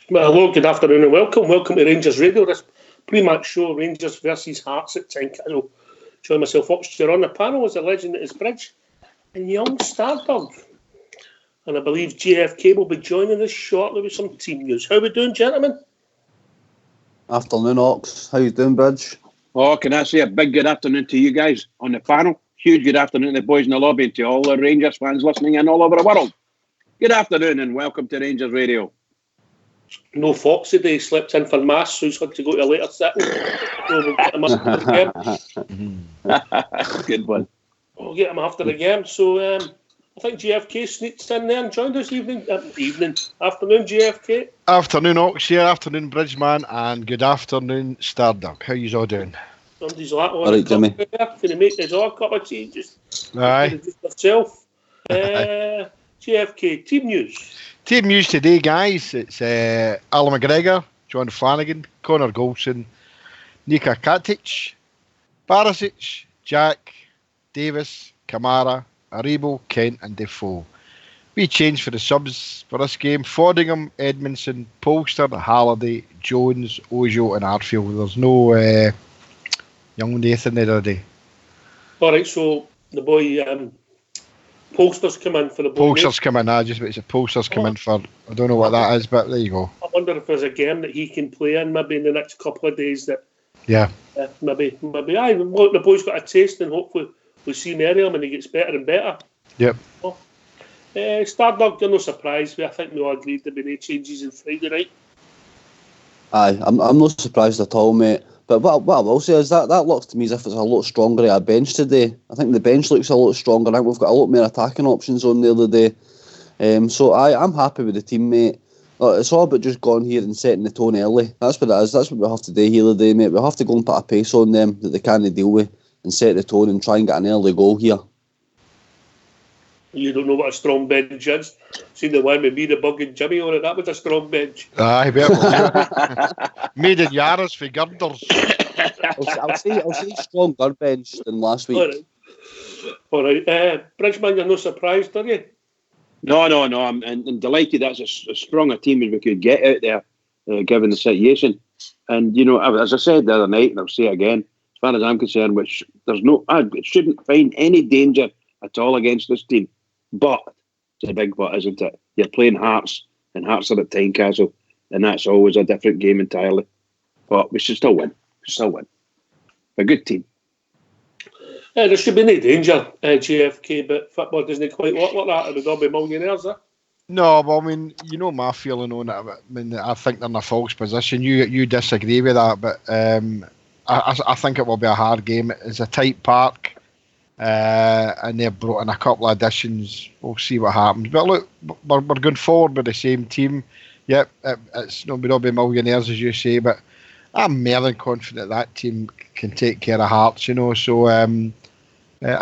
Well, hello, good afternoon and welcome. Welcome to Rangers Radio, this pre-match show, Rangers versus Hearts at Tynecastle. Join myself upstairs on the panel as a legend that is Bridge and young Stardog. And I believe JFK will be joining us shortly with some team news. How are we doing, gentlemen? Afternoon, Ox. How you doing, Bridge? Oh, can I say a big good afternoon to you guys on the panel? Huge good afternoon to the boys in the lobby and to all the Rangers fans listening in all over the world. Good afternoon and welcome to Rangers Radio. No Fox today, slept in for mass, so he's had to go to a later sitting. So we'll get him after the game. Good one. We'll get him after the game. So I think JFK sneaked in there and joined us afternoon, JFK. Afternoon, Ox here. Afternoon, Bridgeman, and good afternoon, Stardog. How you all doing? Somebody's like, all right, Jimmy. Can he make his own cup of tea? Just aye. Yourself. JFK, team news. Team news today, guys. It's Alan McGregor, John Flanagan, Connor Golson, Nika Katic, Barisic, Jack, Davis, Kamara, Aribo, Kent and Defoe. We changed for the subs for this game. Fordingham, Edmondson, Polster, Halliday, Jones, Ojo and Arfield. There's no young Nathan there today. Alright, so the boy Polster's come in for the boy. Polster's come in, Polster's come in for, I don't know what that is, but there you go. I wonder if there's a game that he can play in maybe in the next couple of days that maybe look, the boy's got a taste and hopefully we'll see more of him and he gets better and better. Yep. Stardog, you're no surprise. I think we all agreed there'd be no changes on Friday night. Aye, I'm not surprised at all, mate. But what I will say is that looks to me as if it's a lot stronger at a bench today. I think the bench looks a lot stronger. I think we've got a lot more attacking options on there today. So I'm happy with the team, mate. It's all about just going here and setting the tone early. That's what it is. That's what we have to do here today, mate. We have to go and put a pace on them that they can't deal with and set the tone and try and get an early goal here. You don't know what a strong bench is. See the one with me, the Bug and Jimmy on it, that was a strong bench. Aye, made in Yaras for girders. I'll say stronger bench than last week. All right. Bridgeman, you're no surprised, are you? No. I'm delighted that's as strong a team as we could get out there, given the situation. And, as I said the other night, and I'll say it again, as far as I'm concerned, it shouldn't find any danger at all against this team. But it's a big but, isn't it? You're playing Hearts, and Hearts are at Tynecastle, and that's always a different game entirely. But we should still win. A good team. There should be no danger, JFK, but football doesn't quite work like that. It would all be millionaires, No, well, I mean, my feeling on it. I think they're in a false position. You disagree with that, but I think it will be a hard game. It's a tight park. And they've brought in a couple of additions. We'll see what happens. But look, we're going forward with the same team. Yep, we'll not be millionaires as you say, but I'm more than confident that team can take care of Hearts. So I'm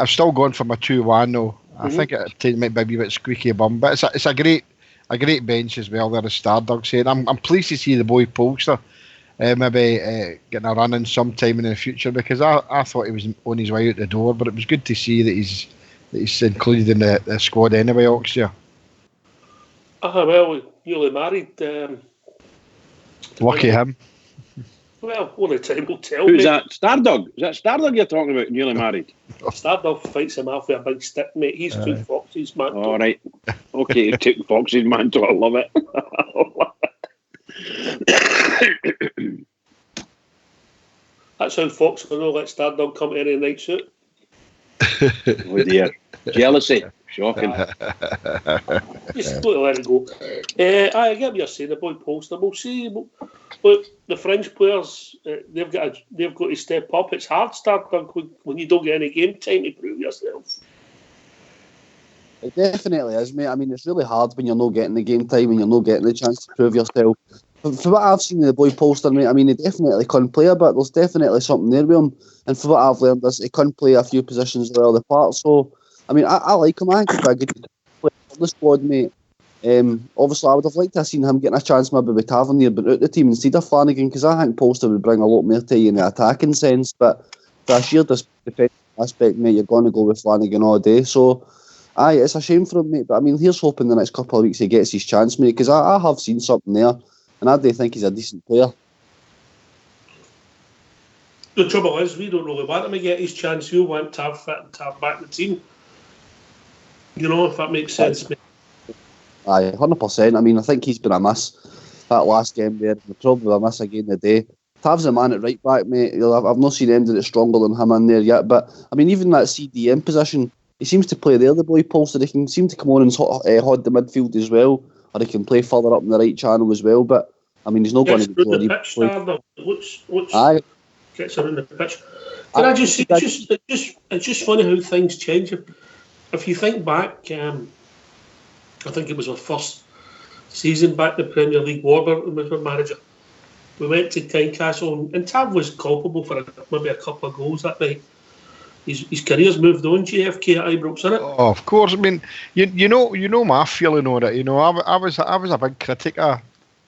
still going for my 2-1 though. I think it might be a wee bit squeaky bum, but it's a great bench as well. There, as Stardog said, I'm pleased to see the boy Polster. Maybe getting a run in sometime in the future, because I thought he was on his way out the door, but it was good to see that he's included in the squad anyway, Oxia. Well, newly married. Lucky him. Well, only time will tell. Who's that? Stardog? Is that Stardog you're talking about, newly married? Stardog fights him off with a big stick, mate. He's took Fox's mantle. All right. Okay, he took Fox's mantle. I love it. That's how Fox will not let Stardog come to any night suit. Oh dear. Jealousy. Shocking. Just got to let it go. I get what you're saying, the boy Polster. We'll see. Look, the French players, they've got to step up. It's hard, Stardog, when you don't get any game time to prove yourself. It definitely is, mate. I mean, it's really hard when you're not getting the game time and you're not getting the chance to prove yourself. But for what I've seen of the boy Polster, mate, I mean, he definitely can play a bit. There's definitely something there with him. And for what I've learned is he can play a few positions well the part. So, I mean, I like him. I think he's a good player for the squad, mate. Obviously, I would have liked to have seen him getting a chance maybe with Tavernier, but out the team instead of Flanagan, because I think Polster would bring a lot more to you in the attacking sense. But for a sheer defensive aspect, mate, you're going to go with Flanagan all day. So, aye, it's a shame for him, mate. But I mean, here's hoping the next couple of weeks he gets his chance, mate, because I have seen something there. and I do think he's a decent player. The trouble is, we don't really want him to get his chance. We want to have fit and to have back the team. You know, if that makes sense. Aye, 100%. I mean, I think he's been a miss. That last game there, probably a miss again today. Tav's a man at right back, mate. I've not seen anybody that's stronger than him in there yet. But, I mean, even that CDM position, he seems to play there, the boy Polster. He can seem to come on and hod the midfield as well. Or he can play further up in the right channel as well. But, I mean, he's not going to be the pitch, Aye. Gets around the pitch. Can I just say, it's just funny how things change. If you think back, I think it was our first season back in the Premier League. Warburton was our manager. We went to Tynecastle and Tav was culpable for maybe a couple of goals that night. His career's moved on. JFK at Ibrox, isn't it? Oh, of course. I mean, you know my feeling on it. You know, I was a big critic of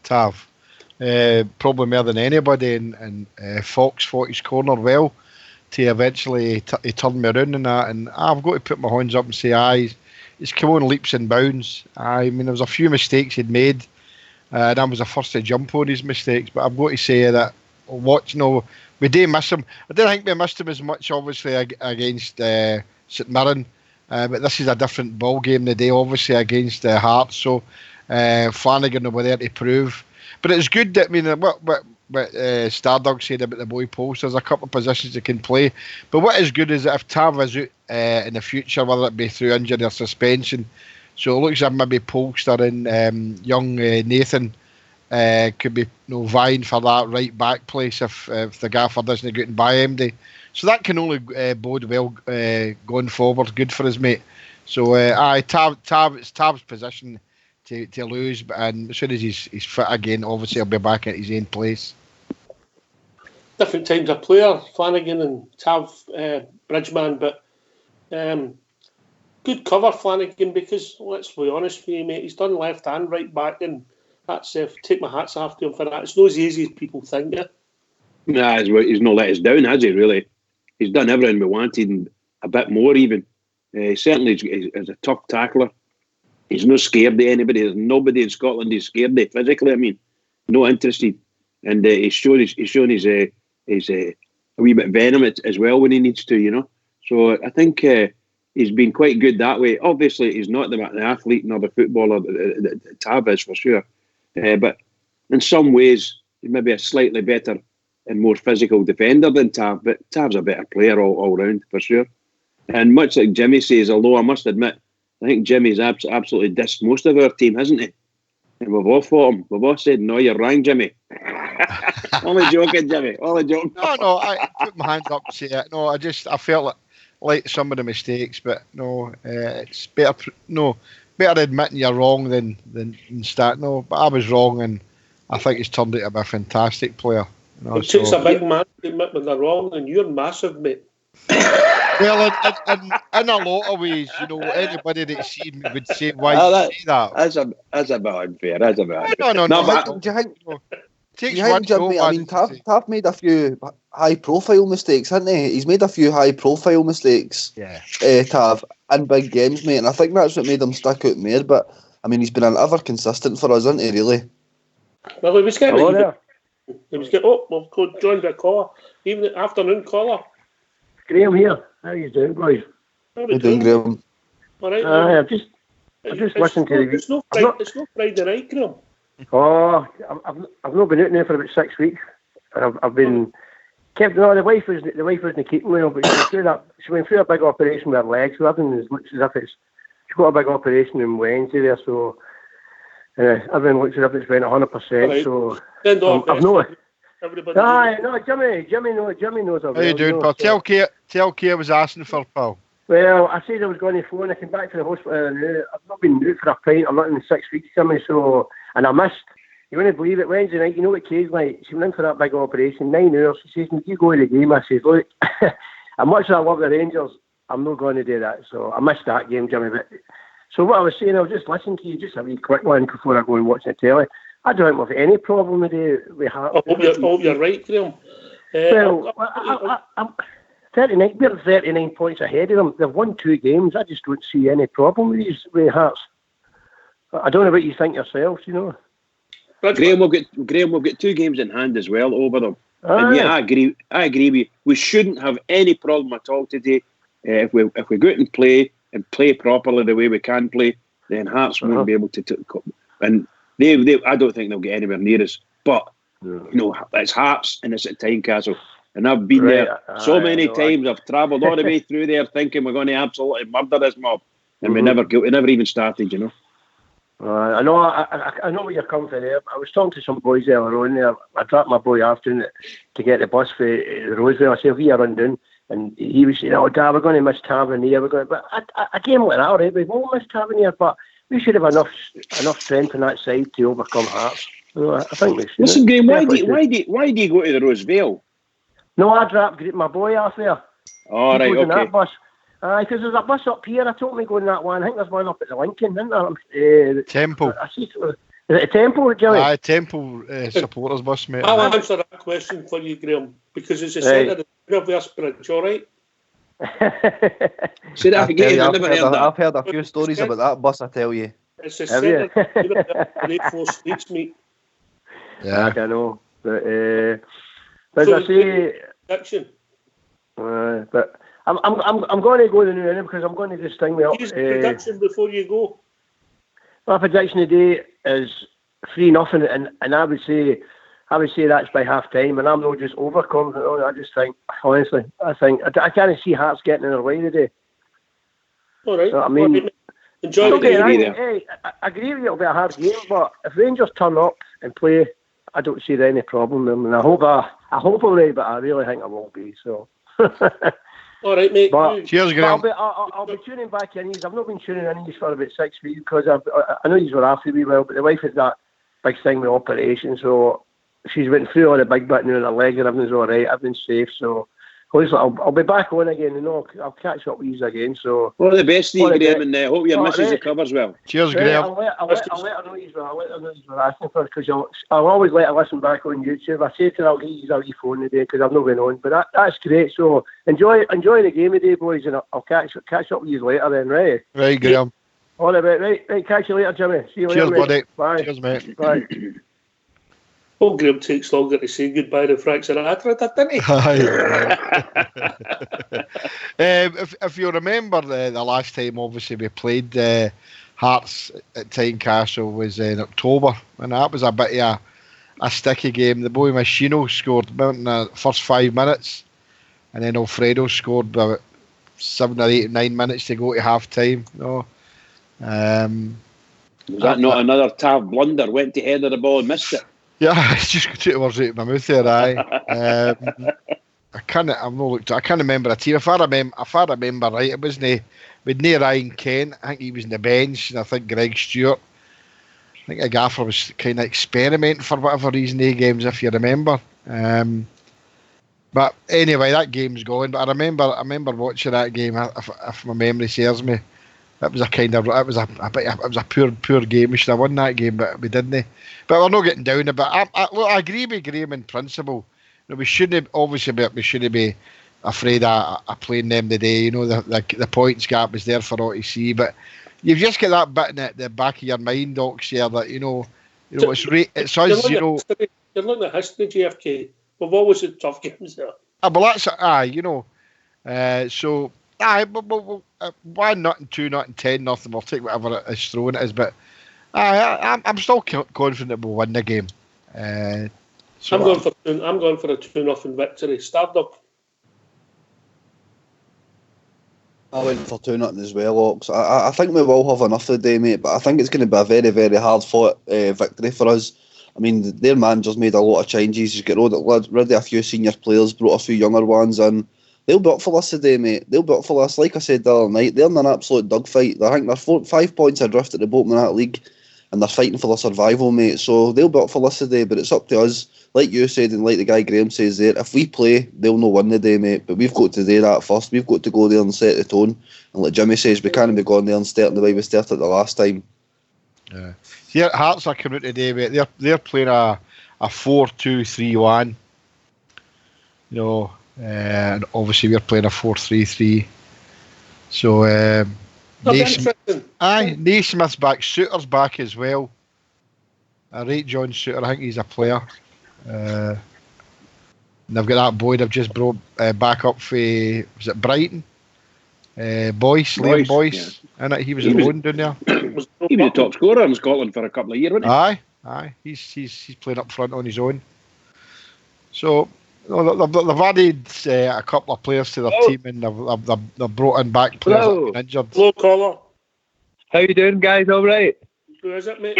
Tav. Probably more than anybody, and Fox fought his corner well to eventually he turned me around and that, and I've got to put my hands up and say, aye, he's come on leaps and bounds. I mean, there was a few mistakes he'd made, and I was the first to jump on his mistakes, but I've got to say that we do miss him. I don't think we missed him as much, obviously, against St Mirren, but this is a different ball game today, obviously, against Hearts, so Flanagan will be there to prove. But it's good that, I mean, what Stardog said about the boy Post, there's a couple of positions he can play. But what is good is that if Tav is out in the future, whether it be through injury or suspension, so it looks like maybe Polster and young Nathan could be vying for that right back place if the gaffer doesn't get and buy MD. So that can only bode well going forward, good for his mate. So it's Tav's position to lose, and as soon as he's fit again, obviously he'll be back at his own place. Different times of player, Flanagan and Tav, Bridgeman, but good cover Flanagan, because let's be honest with you, mate, he's done left and right back, and that's take my hats off to him for that. It's not as easy as people think. Nah, he's not let us down, has he? Really, he's done everything we wanted and a bit more even. Certainly, he's a tough tackler. He's not scared of anybody. There's nobody in Scotland he's scared of physically. I mean, no interested, and he's shown his a wee bit venom as well when he needs to. You know, so I think he's been quite good that way. Obviously, he's not the athlete nor the footballer that Tav is for sure, but in some ways he's maybe a slightly better and more physical defender than Tav. But Tav's a better player all round for sure. And much like Jimmy says, although I must admit, I think Jimmy's absolutely dissed most of our team, hasn't he? And we've all fought him. We've all said, no, you're wrong, Jimmy. Only joking, Jimmy. Only joking. No, I put my hands up to say it. No, I felt like some of the mistakes, but no, it's better. No, better admitting you're wrong than start. No, but I was wrong, and I think he's turned out to be a fantastic player. You know, it takes a big man to admit when they're wrong, and you're massive, mate. Well, in a lot of ways, you know, anybody that's seen me would say, why you say that? That's a bit unfair. That's a bit unfair. No. Do you think, Jimmy, I mean, Tav made a few high-profile mistakes, hasn't he? He's made a few high-profile mistakes, Tav, in big games, mate, and I think that's what made him stick out more, but, I mean, he's been an ever consistent for us, hasn't he, really? Well, he was getting... we've got joined by a caller. Evening, afternoon caller. Graham here. How are you doing, boys? How are you doing, Graham? All right. I've just listened to the... It's no Friday night, Graham. Oh, I've not been out there for about 6 weeks. I've been kept. No, the wife wasn't keeping well, but she went through a big operation with her legs. So everything looks as if she got a big operation on Wednesday there. So everything looks as if it's went 100%. Right. So I've not. Everybody. No, Jimmy knows. How you doing, pal? Tell Kay I was asking for, pal. Well, I said I was going to phone. I came back to the hospital. I've not been out for a pint. I'm not in 6 weeks, Jimmy. So, and I missed. You wouldn't believe it. Wednesday night, you know what Kay's like? She went in for that big operation, 9 hours. She says, "Would you go to the game?" I says, "Look, as much as I love the Rangers, I'm not going to do that." So I missed that game, Jimmy. But so what I was saying, I was just listening to you, just a wee quick one before I go and watch the telly. I don't have any problem with Hearts. I hope you're right, Graham. I'm 39. We're 39 points ahead of them. They've won 2 games. I just don't see any problem with Hearts. I don't know what you think yourselves, you know. Graham will get 2 games in hand as well over them. Aye. And yeah, I agree with you. We shouldn't have any problem at all today. If we go out and play properly the way we can play, then Hearts won't be able to. And they I don't think they'll get anywhere near us. But it's Hearts and it's at Tynecastle, and I've been there so many times. I've travelled all the way through there thinking we're going to absolutely murder this mob, and we never even started. I know where you're coming from there. I was talking to some boys earlier on there. I dropped my boy after to get the bus for Roseville. I said, we are undone. And he was saying, oh, Dad, we're going to miss Tavernier. But a game like that, all right, we won't miss Tavernier, but we should have enough strength on that side to overcome Hearts. I think we should. Listen, Graham, why do you go to the Roseville? No, I dropped my boy off there. Oh, right, okay. That bus. Because there's a bus up here. I told me going that one. I think there's one up at the Lincoln, isn't there? Temple. Is it a Temple, Jimmy? Aye, Temple supporters bus, mate. I'll answer that question for you, Graham, because it's the centre of the Universe Bridge, all right? Say that again. I've heard a few stories about that bus, I tell you. It's the centre of the Universe Bridge, 4 streets, mate. Yeah, I know. But as I say, prediction. But I'm going to go to the new end because I'm going to just thing me up. Prediction before you go. My prediction today is 3-0, and I would say that's by half time, and I'm not just overconfident on it. I just think, honestly, I can't see Hearts getting in their way today. All right. So, I mean, enjoy the game. I agree with you, it'll be a hard game, but if Rangers turn up and play, I don't see any problem. And I hope I'm right, but I really think I won't be. So. All right, mate. Cheers, Graham. I'll be tuning back in. I've not been tuning in for about 6 weeks because I know you were after me well, but the wife had that big thing with operation, so she's went through all the big bit now in her leg and everything's all right, everything's safe. So hopefully I'll be back on again and I'll catch up with you again. So all the best to you, Graham, and hope your missus recovers well. Cheers, Graham. I'll let her know you were asking for because I'll always let her listen back on YouTube. I say to her, I'll get you out your phone today because I've not been on. But that's great. So enjoy the game today, boys, and I'll catch up with you later then, right? Right, Graham. All right, right. Catch you later, Jimmy. See you later. Cheers, buddy. Bye. Cheers, mate. Bye. Oh, Graham takes longer to say goodbye to Frank Sinatra, didn't he? If you remember the last time, obviously, we played Hearts at Tynecastle was in October, and that was a bit of a sticky game. The boy Machino scored in the first 5 minutes, and then Alfredo scored about 7 or 8 or 9 minutes to go to half time. Was that not another Tav blunder? Went to header the ball and missed it. Yeah, it's just got 2 words out of my mouth there. I can't remember a team. If I remember right, it wasn't with near Ryan Kent. I think he was in the bench, and I think Greg Stewart. I think a gaffer was kind of experimenting for whatever reason. Games, if you remember. But anyway, that game's gone. But I remember watching that game. If my memory serves me, it was a poor game. We should have won that game, but we didn't. But we're not getting down. But I agree with Graham in principle. We shouldn't be afraid of playing them today. The points gap is there for all to see. But you've just got that bit in the back of your mind, Docs, here that it's us. You're looking at history, GFK. We've always had tough games there. So. But 1-0, 2-0, 10-0. We'll take whatever is thrown at us. But I'm still confident we'll win the game. I'm going for a 2-0 victory. Stardom. I went for 2-0 as well, Ox. I think we will have enough today, mate. But I think it's going to be a very, very hard fought victory for us. I mean, their manager's made a lot of changes. He's got rid of a few senior players, brought a few younger ones in. They'll be up for us today, mate. They'll be up for us. Like I said the other night, they're in an absolute dogfight. I think they're 5 points adrift at the bottom of that league, and they're fighting for their survival, mate. So they'll be up for us today, but it's up to us. Like you said, and like the guy Graham says there, if we play, they'll not win the day, mate. But we've got to do that first. We've got to go there and set the tone. And like Jimmy says, we can't be going there and starting the way we started the last time. Yeah. Here, Hearts are coming out today, mate. They're playing a 4-2-3-1. And obviously we're playing a 4-3-3. So Naismith's back, Suter's back as well. I rate John Suter. I think he's a player. And they've got that boy they've just brought back up for, was it Brighton? Liam Boyce. Yeah. He was alone down there. He was the top scorer in Scotland for a couple of years, wasn't he? Aye. He's playing up front on his own. So they've added a couple of players to their team, and they've brought in back players that have been injured. Hello, caller. How you doing, guys? All right? Who is it, mate?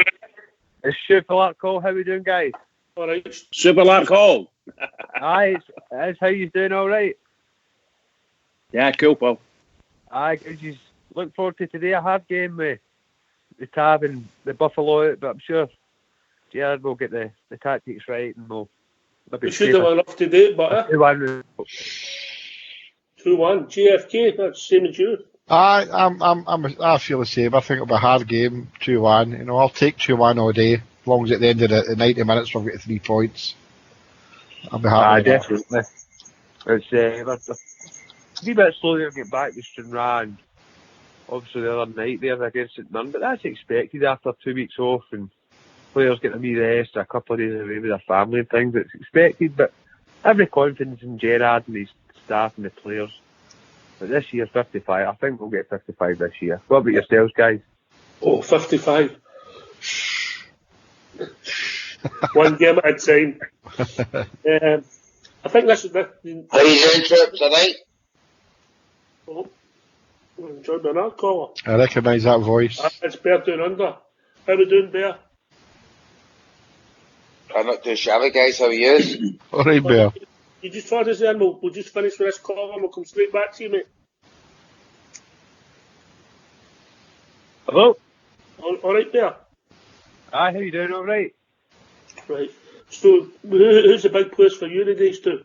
It's Super Lark Hall. How we doing, guys? All right. Super Lark Hall. Aye, it's how you doing? All right? Yeah, cool, pal. Aye, good. You look forward to today. A hard game with the Tab and the Buffalo out, but I'm sure Gerrard will get the tactics right, and we should have enough to do it, but 2-1. 2-1. GFK. That's the same as you. I feel the same. I think it'll be a hard game, 2-1. You know, I'll take 2-1 all day, as long as at the end of the 90 minutes we've got 3 points. I'll be happy. Definitely. It's a wee bit slow to get back to Stranraer, and obviously the other night there against St Mirren, but that's expected after 2 weeks off and players getting a wee rest, a couple of days away with their family and things. It's expected, but every confidence in Gerrard and his staff and the players. But this year, 55. I think we'll get 55 this year. What about yourselves, guys? Oh, 55. One game at a time. I think this is the. How you doing, Trips? All right? Oh, enjoyed my caller. I recognise that voice. It's Bear Down Under. How we doing, Bear? I'm not too shabby, guys. How are you? All right, Bear. You just thought us in. We'll just finish with this call and we'll come straight back to you, mate. Hello? All right, Bear? Aye, how you doing? All right? Right. So, who's the big players for you today, Stu?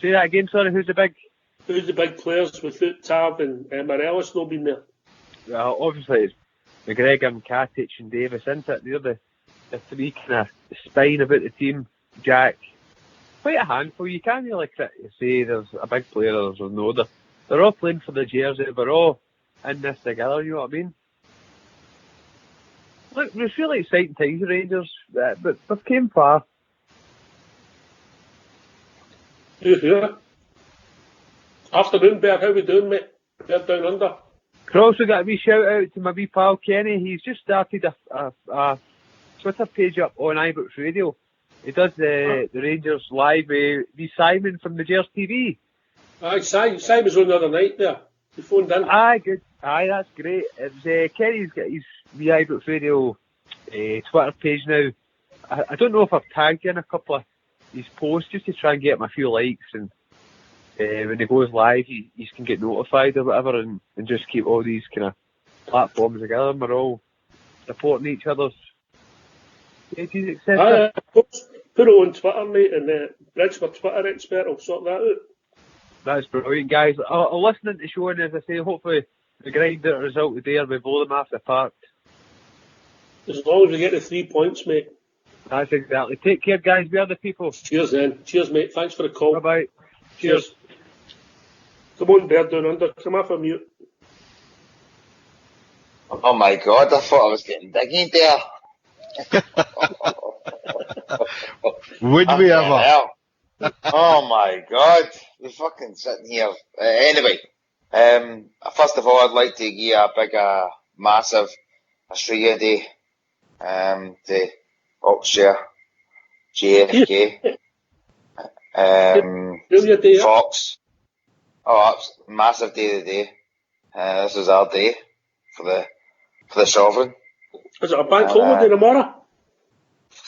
Say that again, sorry. Who's the big players without Tav and Morelos not been there? Well, obviously it's McGregor, Katic and Davis, isn't it? They're the three kind of spine about the team. Jack, quite a handful. You can't really say there's a big player or there's no. They're all playing for the jersey. We're all in this together, you know what I mean? Look, it's really exciting times, Rangers, but we've came far. Yeah. Afternoon, Bear. How we doing, mate? Bear Down Under. I've also got a wee shout out to my wee pal Kenny. He's just started a Twitter page up on iBooks Radio. He does the Rangers live with Simon from the Gers TV. Aye, Simon was on the other night there. He phoned in. Aye, good. Aye, that's great. It's Kenny's got his wee iBooks Radio Twitter page now. I don't know if I've tagged in a couple of his posts just to try and get him a few likes, and when he goes live, you can get notified or whatever, and just keep all these kind of platforms together. And we're all supporting each other's pages, etc. Put it on Twitter, mate, and Bridge, my Twitter expert, will sort that out. That's brilliant, guys. I'll listen to the show, and as I say, hopefully we grind out a result today or we blow them off the park. As long as we get the 3 points, mate. That's exactly. Take care, guys. We are the people. Cheers, then. Cheers, mate. Thanks for the call. Bye-bye. Cheers. Come on, Bear Down Under. Come off a mute. Oh my God, I thought I was getting diggy there. Would we ever? Hell. Oh my God, we're fucking sitting here. Anyway, first of all, I'd like to give you a big, massive Australia Day to Oxshire, JFK, Fox. Oh, massive day today. This is our day for the sovereign. Is it a bank holiday tomorrow?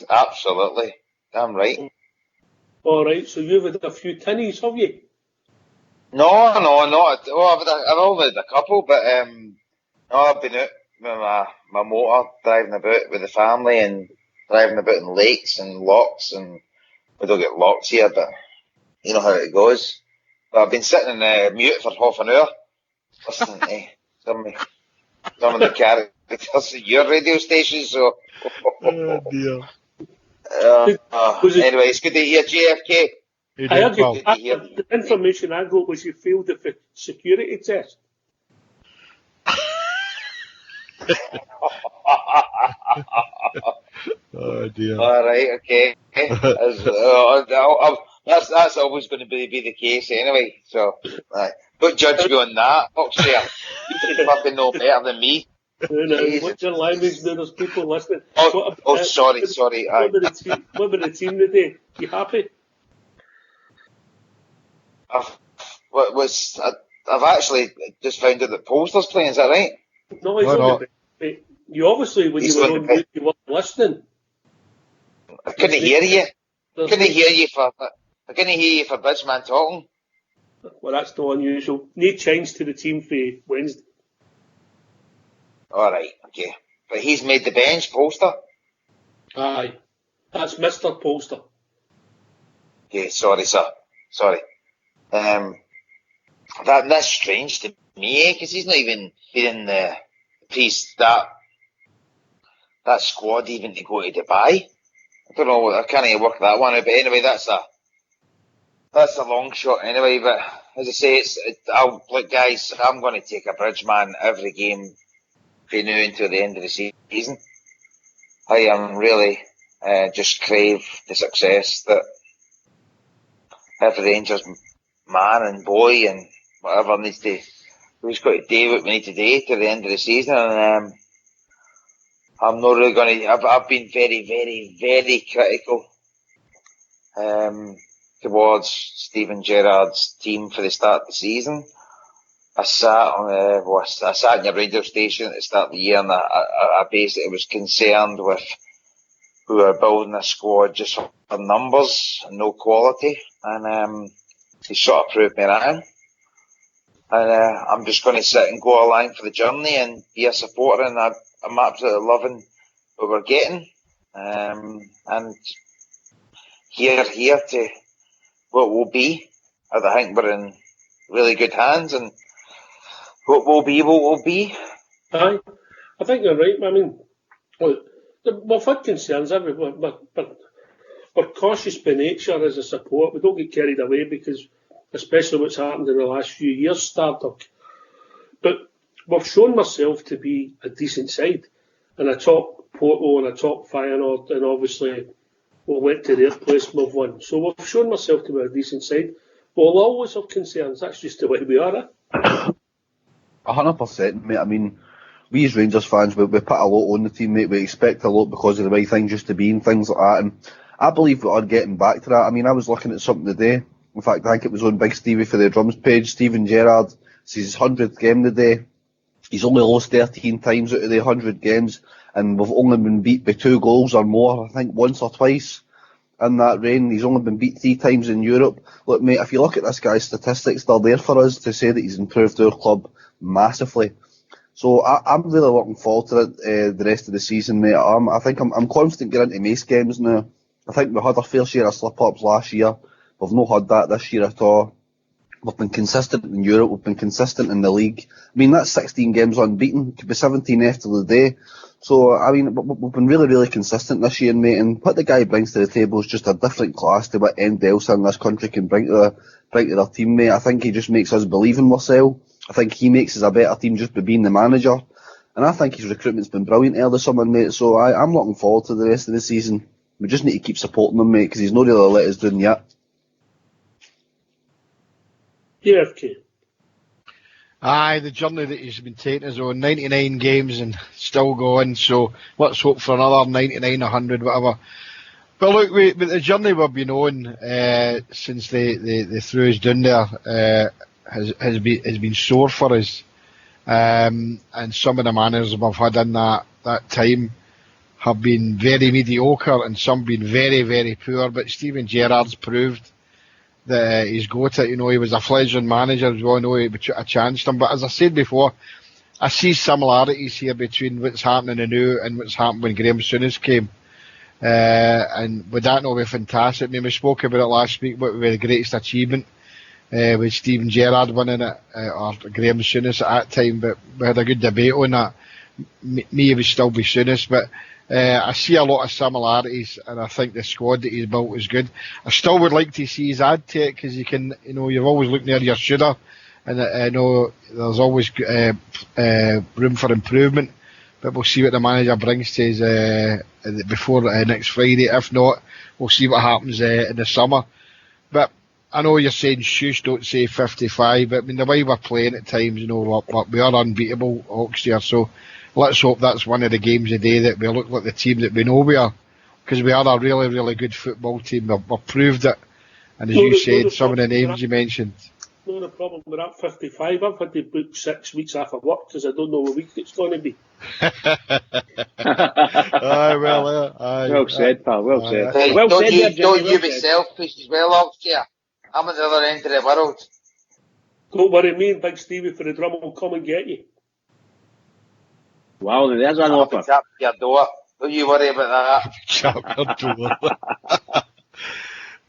Absolutely, damn right. All right, so you've had a few tinnies, have you? No, not. Well, I've only had a couple, but no, I've been out with my motor, driving about with the family and driving about in lakes and locks, and we don't get locks here, but you know how it goes. But I've been sitting in mute for half an hour, listening to some of the characters at your radio station, so. Oh dear. Anyway, it's good to hear JFK. The information I got was you failed the security test. Oh dear. All right, okay. That's always going to be the case anyway. So, don't judge me on that, Foxtail. You fucking know better than me. What's your language? There's people listening. Sorry. What about the team today? You happy? I've actually just found out that Polster's playing. Is that right? No, he's on the bench. You obviously, when you were on mute, you weren't listening. I couldn't hear you. I couldn't hear you for Bridgeman talking. Well, that's not unusual. No change to the team for Wednesday. All right, okay. But he's made the bench, Polster. Aye, that's Mr. Polster. Okay, sorry, sir. Sorry. That's strange to me, because he's not even been in the that squad even to go to Dubai. I don't know. I can't even work that one out. But anyway, that's a long shot anyway. But as I say, look, guys, I'm going to take a Bridgeman every game from now until the end of the season. I am really just crave the success that every Rangers man and boy and whatever who's got to do what we need to do to the end of the season. And I'm not really going to. I've been very, very, very critical towards Steven Gerrard's team for the start of the season. I sat in your radio station at the start of the year, and I basically was concerned with we were building a squad just for numbers and no quality, and he sort of proved me wrong. And I'm just going to sit and go along for the journey and be a supporter, and I'm absolutely loving what we're getting. And here to what will be. I think we're in really good hands, and what will be. Aye, I think you're right. I mean, we've had concerns, everyone, but we're cautious by nature as a support. We don't get carried away because, especially what's happened in the last few years, Stardock. But we've shown myself to be a decent side, and a top Porto and a top Feyenoord, and obviously we went to their place and we've won. So we've shown myself to be a decent side. We'll always have concerns. That's just the way we are. 100%, mate. I mean, we as Rangers fans, we put a lot on the team, mate. We expect a lot because of the way things used to be and things like that. And I believe we are getting back to that. I mean, I was looking at something today. In fact, I think it was on Big Stevie for the drums page. Steven Gerrard, it's his 100th game today. He's only lost 13 times out of the 100 games, and we've only been beat by 2 goals or more, I think once or twice in that reign. He's only been beat 3 times in Europe. Look, mate, if you look at this guy's statistics, they're there for us to say that he's improved our club massively. So I'm really looking forward to it, the rest of the season, mate. I think I'm confident getting into most games now. I think we had our fair share of slip-ups last year. We've not had that this year at all. We've been consistent in Europe. We've been consistent in the league. I mean, that's 16 games unbeaten. Could be 17 after the day. So, I mean, we've been really, really consistent this year, mate. And what the guy brings to the table is just a different class to what anybody else in this country can bring to their team, mate. I think he just makes us believe in ourselves. I think he makes us a better team just by being the manager. And I think his recruitment's been brilliant early summer, mate. So I'm looking forward to the rest of the season. We just need to keep supporting him, mate, because he's not really let us down yet. Yeah, okay. Aye, the journey that he's been taking is on 99 games and still going, so let's hope for another 99, 100, whatever. But look, with the journey we've been on since they threw us down there has been sore for us. And some of the managers we've had in that time have been very mediocre and some been very, very poor, but Steven Gerrard's proved that he's got it. You know, he was a fledgling manager, we all know he took a chance to him. But as I said before, I see similarities here between what's happening now and what's happened when Graham Souness came. And would that not be fantastic? I mean, we spoke about it last week, what would be the greatest achievement with Steven Gerrard winning it, or Graham Souness at that time, but we had a good debate on that. Me, it would still be Souness, but I see a lot of similarities, and I think the squad that he's built is good. I still would like to see his add to it, because you can, you know, you've always looked near your shoulder, and I know there's always room for improvement. but we'll see what the manager brings to us before next Friday. If not, we'll see what happens in the summer. But I know you're saying shush, don't say 55, but I mean, the way we're playing at times, we are unbeatable, Hawks here, so let's hope that's one of the games a day that we look like the team that we know we are, because we are a really, really good football team. We've proved it, and as you said, some of the names you mentioned. No, the problem with that 55, I've had to book 6 weeks off of work because I don't know what week it's going to be. Well said, pal, well said. Hey, Well don't said you, there, Jimmy, don't well you be said. selfish as well, Oxford. I'm at the other end of the world. Don't worry, me and Big Stevie for the drum will come and get you. Wow, there's an I'll offer. be tapping your door. Don't you worry about that. Chap your door.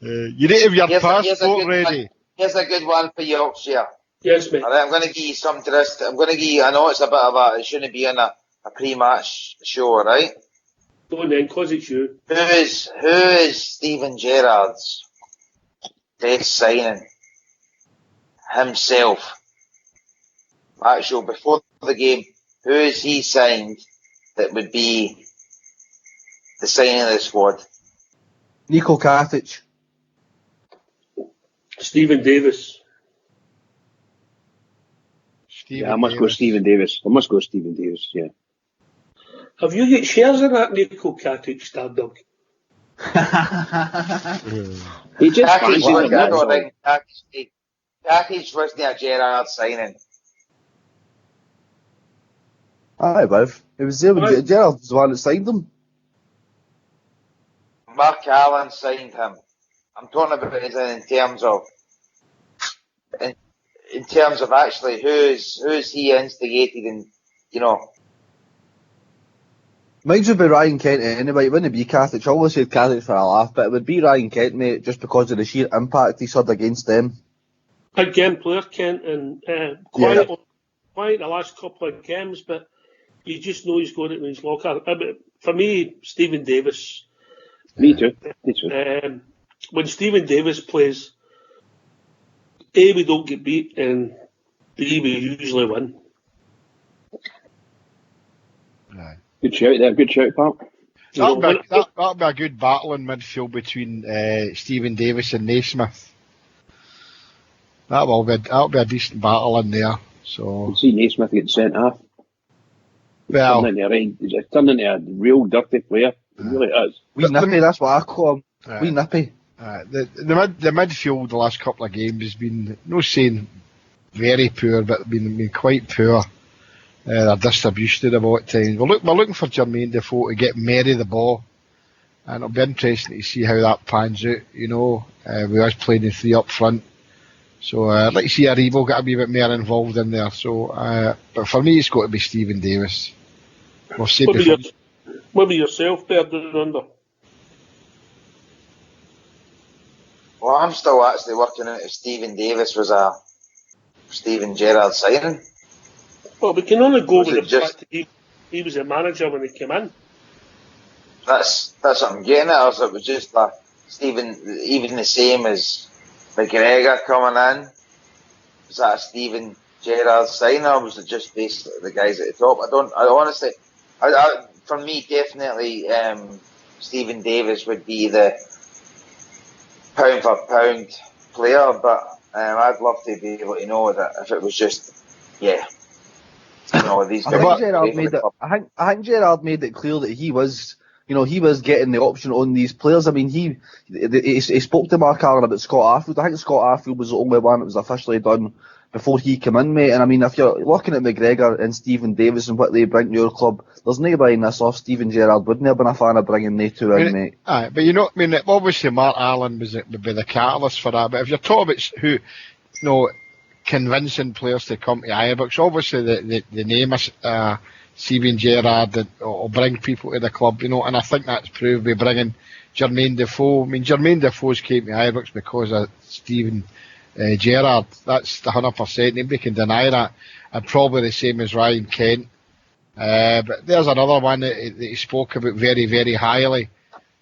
You need to have your passport ready. Here's a good one for you, Oxford. Yes, mate. All right, I'm going to give you something to this. I'm going to give you, I know it's a bit of a, it shouldn't be on a pre-match show, right? Don't then, cause it's you. Who is Steven Gerrard's best signing? Himself. Actually, before the game, who is he signed that would be the signing of the squad? Nico Katic. Stephen Davis. I must go Stephen Davis. Yeah. Have you got shares in that Nico Katic, Star Dog? He just Katic fancies wasn't, it, I that's don't all. think Katic wasn't a Gerrard signing. Aye, bruv. It was there when Gerrard was the one that signed them. Mark Allen signed him. I'm talking about it in terms of in terms of actually who's he instigated and Might would be Ryan Kent anyway. It wouldn't be Katic. I always said Katic for a laugh, but it would be Ryan Kent, mate, just because of the sheer impact he's had against them. Big game player, Kent, and quiet the last couple of games, but you just know he's got it in his locker. For me, Stephen Davis. Me too. When Stephen Davis plays, A, we don't get beat, and B, we usually win. Right. Good shout there, good shout, pal. That'll be a good battle in midfield between Stephen Davis and Naismith. That'll be a decent battle in there. So You can see Naismith getting sent off. well, He's turned into a real dirty player. He really is. Wee Nippy, that's what I call him. Wee Nippy. the midfield the last couple of games has been, no saying very poor, but been quite poor. Their distribution of the ball at times. We're looking for Jermaine Defoe to get Mary the ball, and it'll be interesting to see how that pans out. We was playing the three up front, so I'd like to see Aribo get a wee bit more involved in there. So, but for me, it's got to be Stephen Davis. We've said before. Maybe yourself there down under. Well, I'm still actually working out if Stephen Davis was a Steven Gerrard signing. Well, we can only go Was with it the just- fact that he was a manager when he came in. That's what I'm getting at. Or it was just Stephen, even the same as McGregor coming in. Was that a Steven Gerrard signing, or was it just basically the guys at the top? I honestly, for me, definitely, Stephen Davis would be the pound for pound player, but I'd love to be able to know that if it was just, these I guys. think Gerrard made it. I think Gerrard made it clear that he was getting the option on these players. I mean, he spoke to Mark Allen about Scott Arfield. I think Scott Arfield was the only one that was officially done before he came in, mate. And I mean, if you're looking at McGregor and Stephen Davis and what they bring to your club, there's nobody in this off. Stephen Gerrard wouldn't have been a fan of bringing they two in, mate. Aye, but obviously Mark Allen would be the catalyst for that. But if you're talking about convincing players to come to Ibrox, obviously the name of Steven Gerrard will bring people to the club, and I think that's proved by bringing Jermaine Defoe. I mean, Jermaine Defoe's came to Ibrox because of Steven Gerrard. That's 100%. Nobody can deny that. And probably the same as Ryan Kent. But there's another one that he spoke about very, very highly,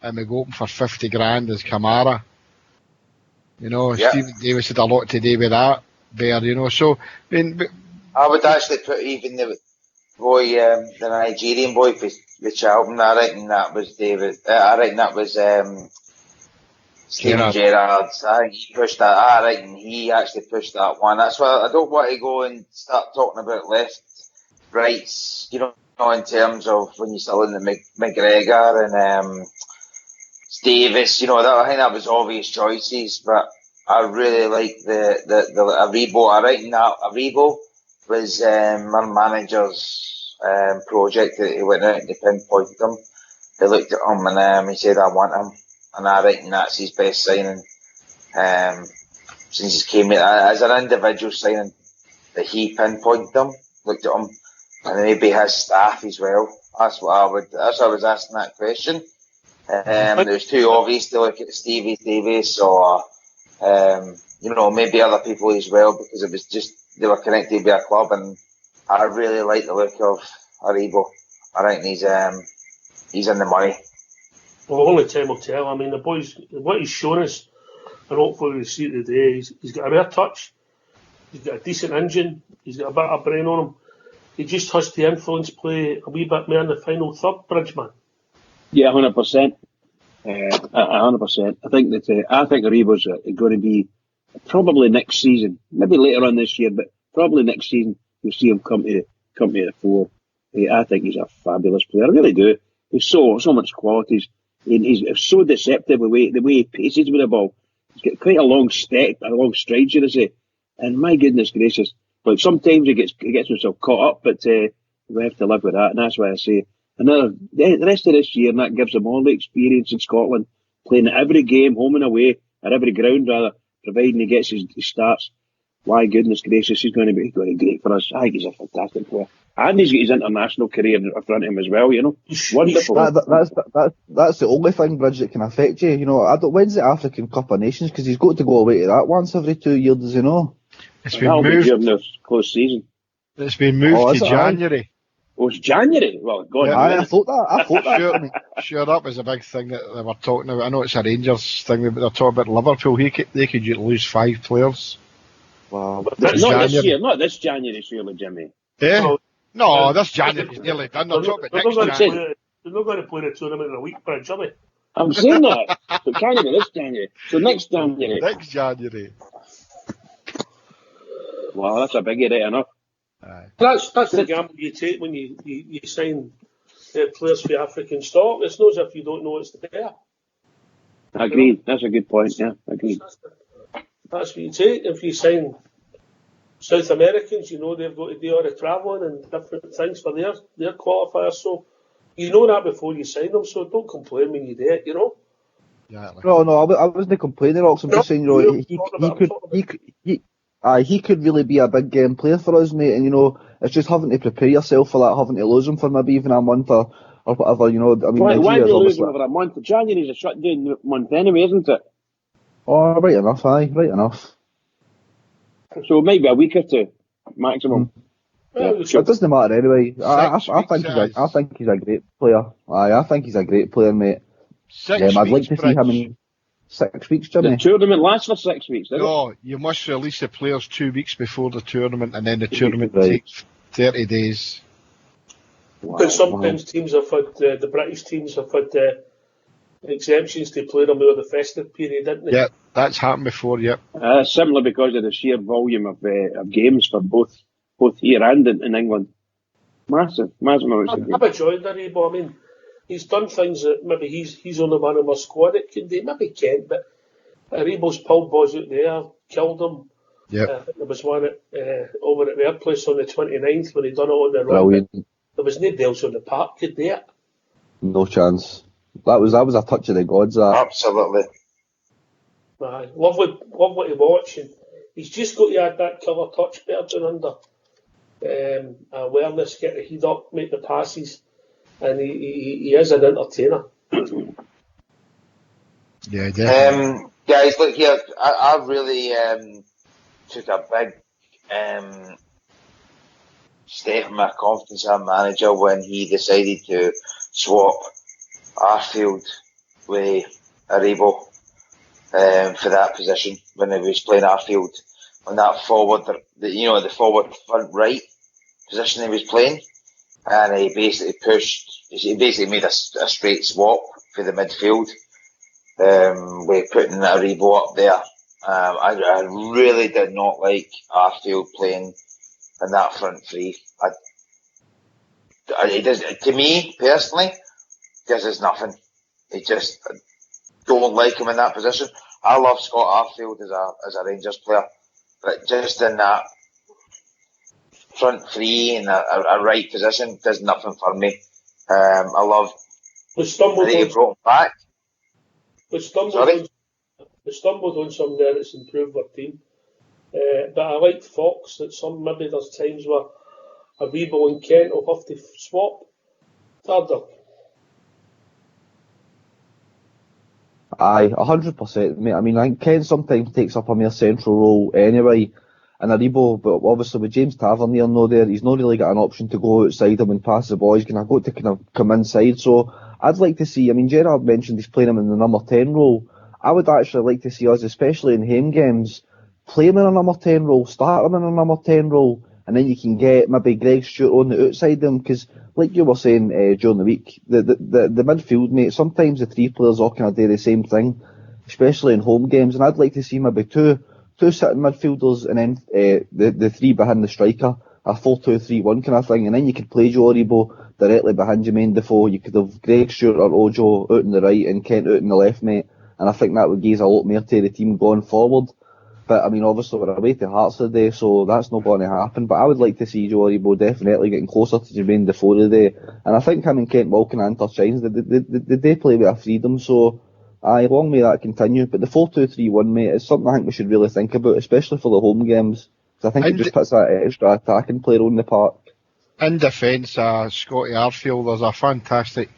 and we go open for 50 grand as Kamara. Stephen Davis had a lot to do with that. So, I would actually put even boy, the Nigerian boy for Charlton. I reckon that was David. I reckon that was Steven Gerrard. I think he pushed that. I reckon he actually pushed that one. That's why I don't want to go and start talking about left, rights. You know, in terms of when you're still in the McGregor and Davis. You know, I think that was obvious choices, but I really like the Aribo. I reckon that Aribo was our manager's project. He went out and pinpointed him. They looked at him and he said, "I want him," and I reckon that's his best signing since he came in as an individual signing. That he pinpointed him, looked at him, and maybe his staff as well. That's what I would. That's why I was asking that question. It was too obvious to look at Stevie Davis or you know, maybe other people as well, because it was just they were connected with a club, and I really like the look of Aribo. I think he's in the money. Well, only time will tell. I mean, the boys, what he's shown us, and hopefully we see it today, he's got a rare touch, he's got a decent engine, he's got a bit of brain on him. He just has to influence play a wee bit more in the final third, Bridgeman. Yeah, 100%. 100%. I think Aribo's going to be probably next season, maybe later on this year, but probably next season you'll see him come to the fore. I think he's a fabulous player. I really do. He's so much qualities. He's so deceptive the way he paces with the ball. He's got quite a long stride, should I say? And my goodness gracious, but sometimes he gets himself caught up. But we have to live with that, and that's why I say the rest of this year, and that gives him all the experience in Scotland, playing at every game, home and away, at every ground rather, providing he gets his starts. My goodness gracious, he's going to be great for us. I think he's a fantastic player. And he's got his international career in front of him as well, you know. Wonderful. That's the only thing, Bridge, that can affect you. You know, when's the African Cup of Nations? Because he's got to go away to that once every 2 years, does he know? It's been moved during the close season. It's been moved to January. Oh, it's January? Well, God, yeah, I thought that. Sure, that was a big thing that they were talking about. I know it's a Rangers thing, but they're talking about Liverpool. They could lose 5 players. Wow. Not this January, surely, Jimmy. Yeah? No, this January's nearly done. They're talking about next January. They're not going to play the tournament in a week, Bridge, are they? I'm saying that. It can't be this January. So next January. Next January. Wow, that's a biggie, right enough. That's the gamble you take when you sign players for African stock. It's not as if you don't know it's there. Agreed. That's a good point. Yeah, agreed. That's what you take. If you sign South Americans, you know they've got to do all the travelling and different things for their qualifiers. So you know that before you sign them. So don't complain when you do it. You know. Exactly. No, I wasn't complaining, Rox. I'm just saying, you know, he could really be a big game player for us, mate. And you know, it's just having to prepare yourself for that, having to lose him for maybe even a month or whatever. You know, I mean, why do you lose him over a month? January's a shutdown month anyway, isn't it? Oh, right enough, right enough. So maybe a week or two maximum. It doesn't matter anyway. I think he's a great player. I think he's a great player, mate. I'd like to see him in 6 weeks, Jimmy. The tournament lasts for 6 weeks, doesn't it? No, you must release the players 2 weeks before the tournament, and then the tournament takes 30 days. But sometimes teams have had, the British teams have had exemptions to play them over the festive period, didn't they? Yeah, that's happened before, yep. Simply because of the sheer volume of games for both here and in England. Massive amounts of games. I've enjoyed that, but I mean, he's done things that maybe he's only one of our squad that can do. Maybe Kent, but Aribo's pulled boys out there, killed them. Yep. I think there was one over at their place on the 29th when he done it on the road. There was nobody else on the park could do it. No chance. That was a touch of the gods. That. Absolutely. Lovely to watch. And he's just got to add that cover touch better than under. Awareness, get the heat up, make the passes. And he is an entertainer. Yeah, definitely. Guys, look here. I really took a big step in my confidence as manager when he decided to swap Arfield with Aribo for that position when he was playing Arfield on that forward, the forward front right position he was playing. and he basically made a straight swap for the midfield. With putting Aribo up there. I really did not like Arfield playing in that front three. It does, to me personally, gives us nothing. It just don't like him in that position. I love Scott Arfield as a Rangers player, but just in that front three in a right position does nothing for me. I love. I think he brought him back. We stumbled on some there that's improved our team. But I like Fox that maybe there's times where Aribo and Kent will have to swap. Harder. Aye, 100%, mate. I mean, I think Kent sometimes takes up a more central role anyway, and Aribo, but obviously with James Tavernier no there, he's not really got an option to go outside him and pass the ball. He's going to go to kind of come inside. So I'd like to see, I mean, Gerrard mentioned he's playing him in the number 10 role. I would actually like to see us, especially in home games, play him in a number 10 role, start him in a number 10 role, and then you can get maybe Greg Stewart on the outside of him, because like you were saying during the week, the midfield, mate, sometimes the three players all kind of do the same thing, especially in home games, and I'd like to see maybe two sitting midfielders and then the three behind the striker, a 4-2-3-1 kind of thing, and then you could play Joe Aribo directly behind Jermaine Defoe. You could have Greg Stewart or Ojo out on the right and Kent out on the left, mate, and I think that would give us a lot more to the team going forward. But I mean, obviously we're away to Hearts today, so that's not going to happen. But I would like to see Joe Aribo definitely getting closer to Jermaine Defoe today, and I think him and Kent will kind of interchange. They play with a freedom, so aye, long may that continue. But the 4-2-3-1, mate, is something I think we should really think about, especially for the home games, because I think it just puts that extra attacking player on the park. In defence, Scotty Arfield, there's a fantastic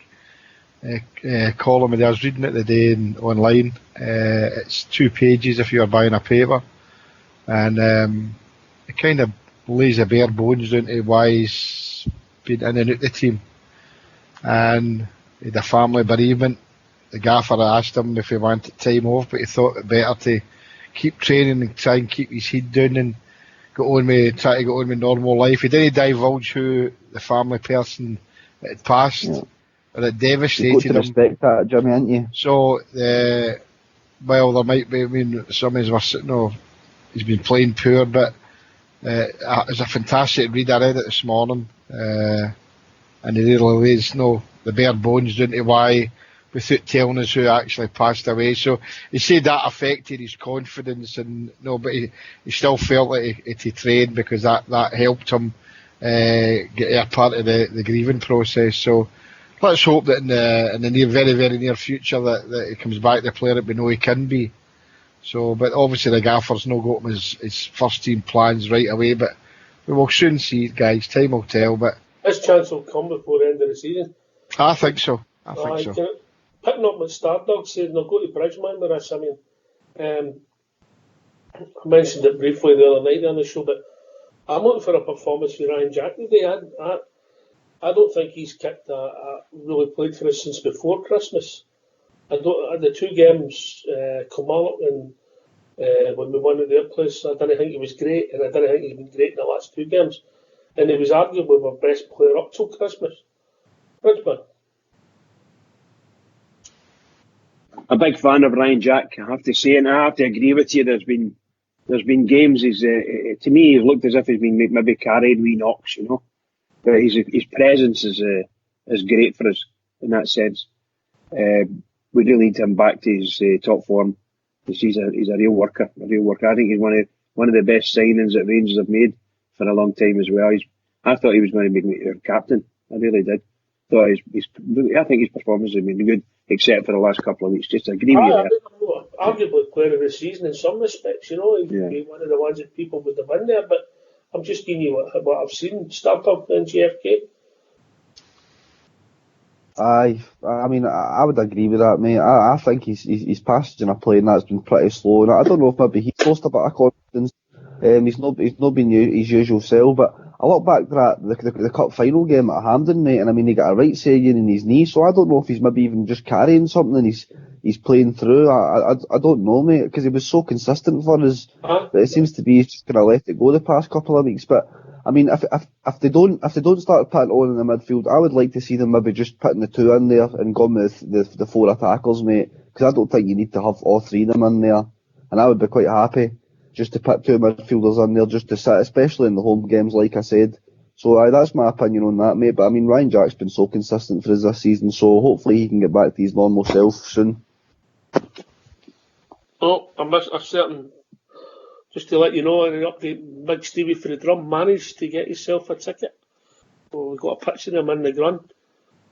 column I was reading it today online. It's 2 pages if you're buying a paper, and it kind of lays a bare bones down to why he's been in and out the team. And he had a family bereavement. The gaffer asked him if he wanted time off, but he thought it better to keep training and try and keep his head down and try to get on with normal life. He didn't divulge who the family person that had passed. Yeah. But it devastated him. You've got to respect that, Jimmy, haven't you? So, well, there might be, I mean, some of us were sitting, he's been playing poor, but it's a fantastic read. I read it this morning, and he really lays the bare bones down to why, without telling us who actually passed away. So he said that affected his confidence, and but he still felt like he trained because that helped him get a part of the grieving process. So let's hope that in the very, very near future that he comes back the player that we know he can be. So, but obviously the gaffer's not got him his first team plans right away, but we will soon see, guys. Time will tell. But his chance will come before the end of the season. I think so. Picking up what Stardog said, they'll go to Bridgeman with us. I mean, I mentioned it briefly the other night on the show, but I'm looking for a performance for Ryan Jack today. I don't think he's really played for us since before Christmas. The 2 games, Kilmarnock and when we won at their place, I didn't think he was great, and I didn't think he's been great in the last 2 games. And he was arguably our best player up till Christmas. Bridgeman. A big fan of Ryan Jack, I have to say, and I have to agree with you. There's been games. To me, he's looked as if he's been maybe carried wee knocks, But his presence is great for us in that sense. We really need him back to his top form. He's a real worker. I think he's one of the best signings that Rangers have made for a long time as well. I thought he was going to be our captain. I really did. I think his performance has been good, except for the last couple of weeks. Just agree with you there. Arguably player of the season in some respects, He'd be one of the ones that people would have in there, but I'm just giving you what I've seen start up in GFK. Aye, I mean, I would agree with that, mate. I think his passage in a play and that's been pretty slow, and I don't know if maybe he's lost a bit of confidence. He's not been his usual self, but I look back to the cup final game at Hampden, mate, and I mean he got a right saying in his knee, so I don't know if he's maybe even just carrying something. And he's he's playing through. I don't know, mate, because he was so consistent for us. But it seems to be he's just kind of let it go the past couple of weeks. But I mean, if they don't start putting on in the midfield, I would like to see them maybe just putting the two in there and going with the four attackers, mate. Because I don't think you need to have all three of them in there, and I would be quite happy just to put two midfielders in there just to sit, especially in the home games, like I said. So that's my opinion on that, mate. But I mean, Ryan Jack's been so consistent for us this season, so hopefully he can get back to his normal self soon. Oh, a certain, just to let you know, an update, Big Stevie for the drum managed to get himself a ticket. Well, we got a picture of him in the grunt.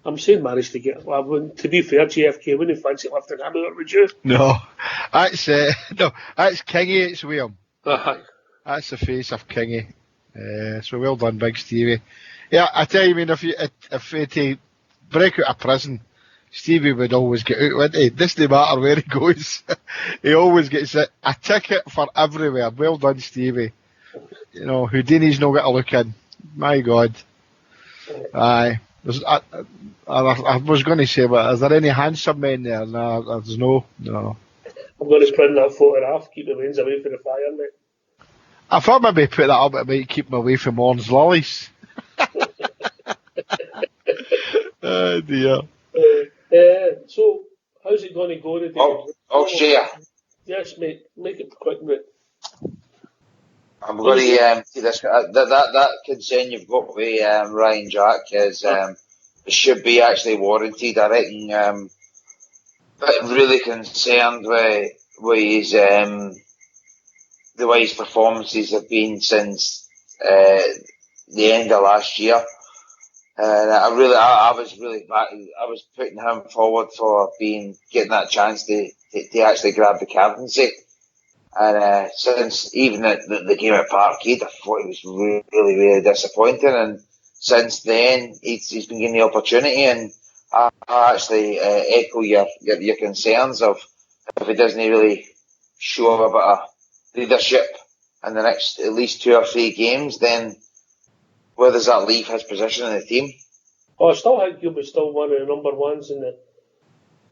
I'm saying managed to get. Well, to be fair, JFK wouldn't fancy lifting him out, would you? No, that's Kingy. It's with him. Aye. That's the face of Kingy. So well done, Big Stevie. Yeah, I tell you, I mean, if to break out of prison, Stevie would always get out, wouldn't he? This no matter where he goes, he always gets a ticket for everywhere. Well done, Stevie. You know, Houdini's not got a look in. My God. Aye. I was going to say, but is there any handsome men there? No, there's no. I'm going to print that photograph, keep the reins away from the fire, mate. I thought maybe put that up, it might keep me away from Orns Lollies. Oh dear. So, how's it going to go today? I'll share. Yes, mate. Make it quick, mate. I'm going to see this. That concern you've got with Ryan Jack is it should be actually warranted. I reckon. But really concerned with his the way his performances have been since the end of last year. And I was putting him forward for getting that chance to actually grab the captaincy. And since even the game at Parkhead, I thought he was really, really disappointing. And since then, he's been given the opportunity. And I actually echo your concerns of if he doesn't really show a bit of leadership in the next at least 2 or 3 games, then where does that leave his position in the team? Oh, I still think he'll be still one of the number ones in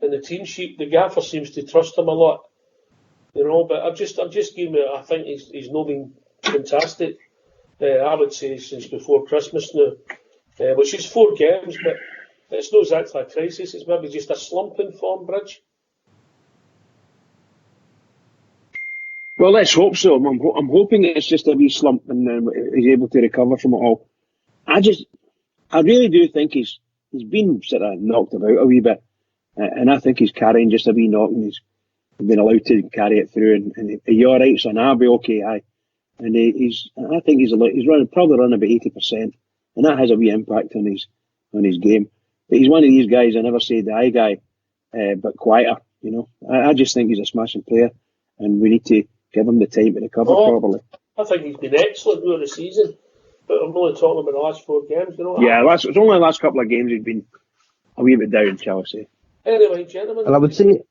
the team sheet. The gaffer seems to trust him a lot, you know. But I've just given it. I think he's not been fantastic. I would say since before Christmas now, which is 4 games, but it's not exactly a crisis. It's maybe just a slump in form, Bridge. Well, let's hope so. I'm hoping it's just a wee slump and he's able to recover from it all. I really do think he's been sort of knocked about a wee bit, and I think he's carrying just a wee knock, and he's been allowed to carry it through. And you're all right, son. I'll be okay. Aye, and I think he's probably running about 80%, and that has a wee impact on his game. But he's one of these guys. I never say die guy, but quieter. You know, I just think he's a smashing player, and we need to give him the time to recover properly. I think he's been excellent through the season, but I'm only talking about the last 4 games, you know. Yeah, it's only the last couple of games he's been a wee bit down, shall I say. Anyway, gentlemen, And I would say,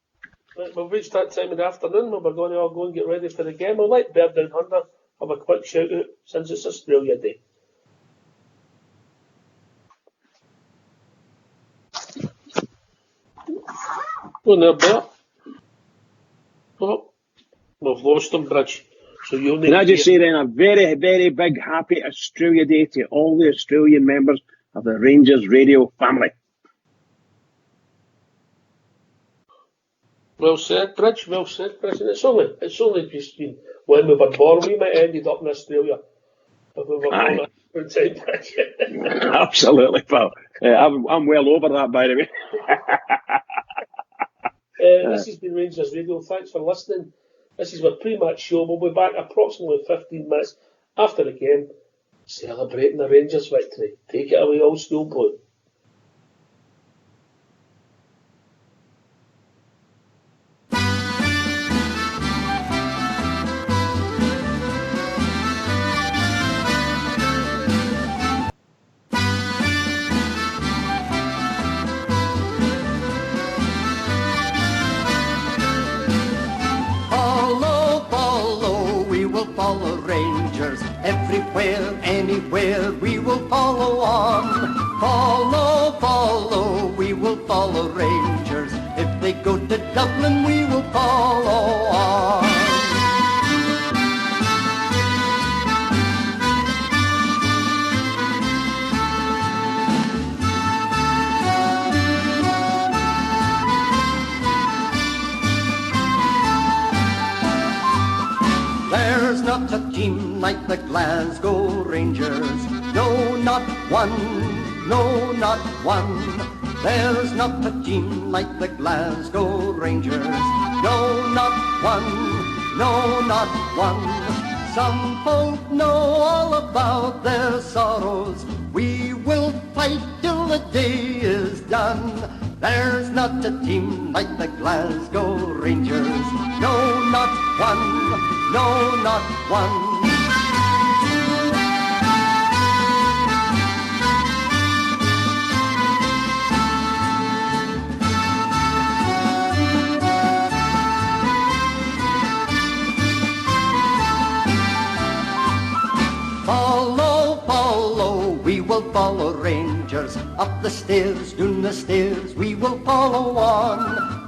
we've reached that time in the afternoon where we're going to all go and get ready for the game. I'll let Bird Down Under have a quick shout out since it's Australia Day. Go on there, Bert. Oh, we've lost him, Bridge. So you'll need. Can I just say then a very, very big happy Australia Day to all the Australian members of the Rangers Radio family. Well said, Bridge. Well said, Bridge. And it's only just been when we were born. We might have ended up in Australia if we were born at time back. Absolutely, pal. I'm well over that, by the way. This has been Rangers Radio. Thanks for listening. This is our pre-match show. We'll be back approximately 15 minutes after the game, celebrating the Rangers victory. Take it away, old school blue. Follow Rangers everywhere, anywhere, we will follow on. Follow, we will follow Rangers. If they go to Dublin, we will follow on. There's not a team like the Glasgow Rangers. No, not one. No, not one. There's not a team like the Glasgow Rangers. No, not one. No, not one. Some folk know all about their sorrows. We will fight till the day is done. There's not a team like the Glasgow Rangers. No, not one. No, not one. Follow, follow, we will follow Rangers. Up the stairs, down the stairs, we will follow on.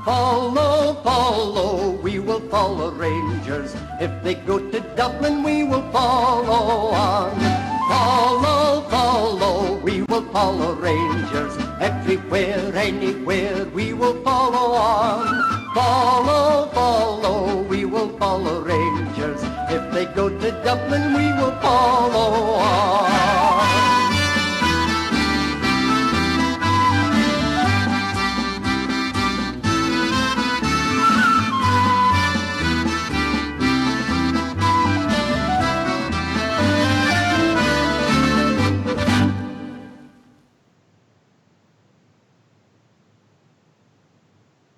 Follow, follow, we will follow Rangers. If they go to Dublin, we will follow on. Follow, follow, we will follow Rangers. Everywhere, anywhere, we will follow on. Follow, follow, we will follow Rangers. If they go to Dublin, we will follow on.